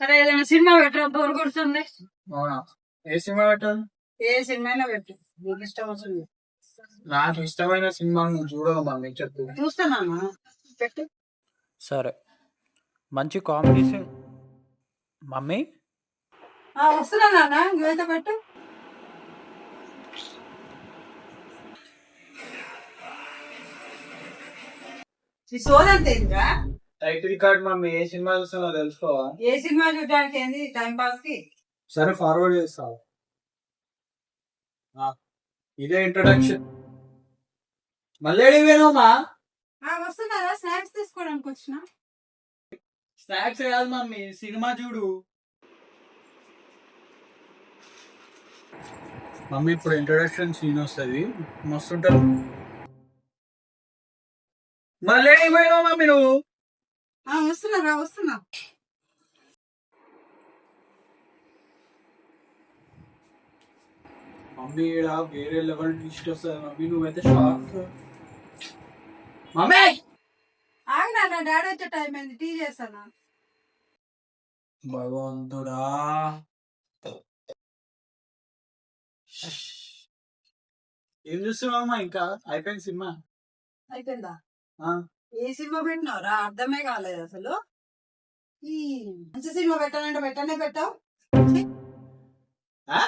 అరే ఏదైనా సినిమా పెట్టరా, బోర్ కొడుతుంది. అవునా? ఏ సినిమా పెట్టాలి? ఏ సినిమా అయినా పెట్టు, నీకు ఇష్టం వస్తుంది. నాకు ఇష్టమైన సినిమా నువ్వు చూడవు మమ్మీ, చెప్పు. చూస్తానా పెట్టు. సరే, మంచి కాంబినేషన్. మమ్మీ వస్తున్నా నాన్న, నువ్వైతే పెట్టు. ఈ సోదంతా ఏందిరా? టైటిల్ కార్డ్ మమ్మీ, ఏ సినిమా చూస్తానో తెలుసుకోవా? ఏ సినిమా చూడడానికి ఏంది టైం పాస్ కి? సరే ఫార్వర్డ్ చేస్తావు. ఇదే ఇంట్రొడక్షన్. మళ్ళీ వేణమ్మా, వస్తున్నారా? స్నాక్స్ తీసుకోవడానికి వచ్చిన. స్నాక్స్ కాదు మమ్మీ, సినిమా చూడు. మమ్మీ ఇప్పుడు ఇంట్రొడక్షన్ సీన్ వస్తుంది, మస్తుంటది. మళ్ళీ పోయినావు మమ్మీ నువ్వు. వస్తున్నారా? వస్తున్నా. మమ్మీ ఈడ వేరే లెవెల్ ట్విస్ట్ వస్తుంది మమ్మీ, నువ్వైతే షాక్. మమ్మీ ఆగినా, నా డాడీ వచ్చే టైం అయింది, టీ చేస్తానా. భగవంతుడా, ఏం చూస్తున్నావమ్మా? ఇంకా అయిపోయింది సినిమా. అయిపోయిందా? ఆ, ఏ సినిమా పెట్టినావురా? అర్థమే కాలేదు అసలు. ఈ మంచి సినిమా పెట్టానంటే పెట్టనే పెట్టావు. ఆ?